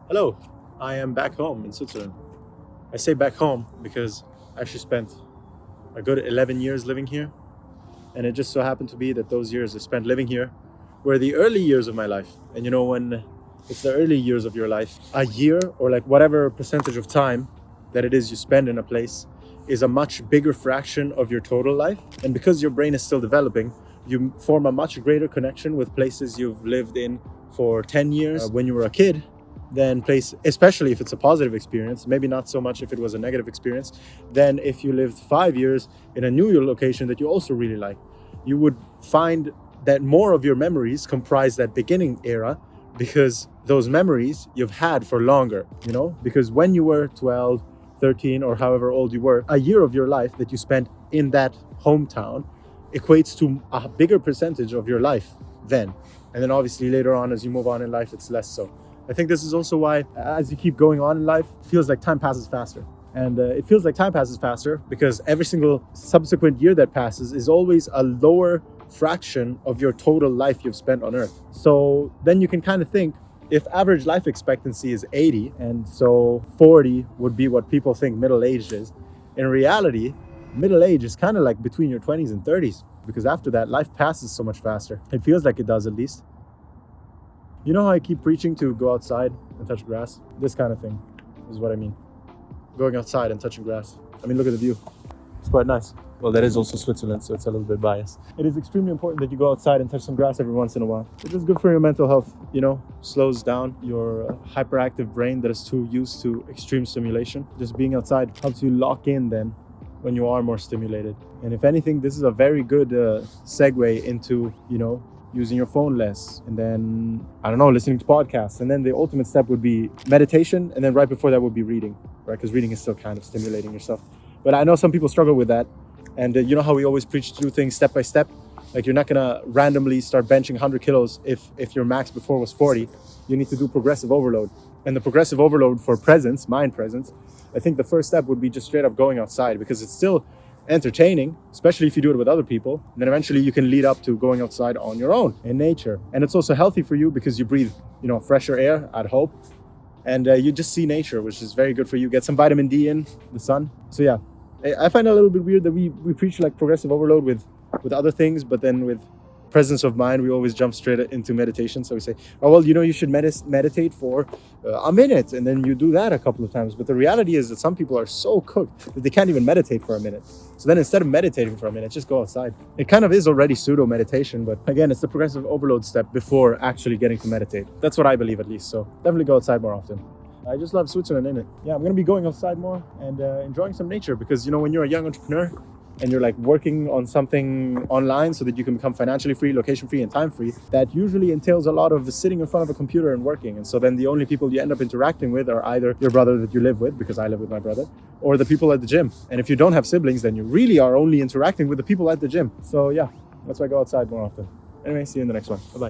Hello, I am back home in Switzerland. I say back home because I actually spent a good 11 years living here, and it just so happened to be that those years I spent living here were the early years of my life. And when it's the early years of your life, a year or like whatever percentage of time that it is you spend in a place is a much bigger fraction of your total life. And because your brain is still developing, you form a much greater connection with places you've lived in for 10 years when you were a kid than place, especially if it's a positive experience, maybe not so much if it was a negative experience, than if you lived 5 years in a new location that you also really like. You would find that more of your memories comprise that beginning era because those memories you've had for longer, because when you were 12, 13, or however old you were, a year of your life that you spent in that hometown equates to a bigger percentage of your life then. And then obviously later on, as you move on in life, it's less so. I think this is also why, as you keep going on in life, it feels like time passes faster. And it feels like time passes faster because every single subsequent year that passes is always a lower fraction of your total life you've spent on Earth. So then you can kind of think, if average life expectancy is 80, and so 40 would be what people think middle-aged is, in reality, middle age is kind of like between your 20s and 30s, because after that, life passes so much faster. It feels like it does, at least. You know how I keep preaching to go outside and touch grass? This kind of thing is what I mean. Going outside and touching grass. I mean, look at the view. It's quite nice. Well, that is also Switzerland, so it's a little bit biased. It is extremely important that you go outside and touch some grass every once in a while. It is good for your mental health, slows down your hyperactive brain that is too used to extreme stimulation. Just being outside helps you lock in then when you are more stimulated. And if anything, this is a very good segue into, using your phone less, and then, listening to podcasts. And then the ultimate step would be meditation. And then right before that would be reading, right? Because reading is still kind of stimulating yourself. But I know some people struggle with that. And you know how we always preach to do things step by step? Like, you're not going to randomly start benching 100 kilos if your max before was 40. You need to do progressive overload. And the progressive overload for presence, mind presence, I think the first step would be just straight up going outside, because it's still entertaining, especially if you do it with other people. And then eventually you can lead up to going outside on your own in nature. And it's also healthy for you because you breathe, fresher air, I'd hope. And you just see nature, which is very good for you. Get some vitamin D in the sun. So yeah, I find it a little bit weird that we preach like progressive overload with other things, but then with presence of mind, we always jump straight into meditation. So we say, oh, well, you should meditate for a minute, and then you do that a couple of times. But the reality is that some people are so cooked that they can't even meditate for a minute. So then instead of meditating for a minute, just go outside. It kind of is already pseudo meditation, but again, it's the progressive overload step before actually getting to meditate. That's what I believe, at least. So definitely go outside more often. I just love Switzerland, innit? Yeah, I'm going to be going outside more and enjoying some nature, because, when you're a young entrepreneur and you're like working on something online so that you can become financially free, location free, and time free, that usually entails a lot of sitting in front of a computer and working. And so then the only people you end up interacting with are either your brother that you live with, because I live with my brother, or the people at the gym. And if you don't have siblings, then you really are only interacting with the people at the gym. So yeah, that's why I go outside more often. Anyway, see you in the next one. Bye-bye.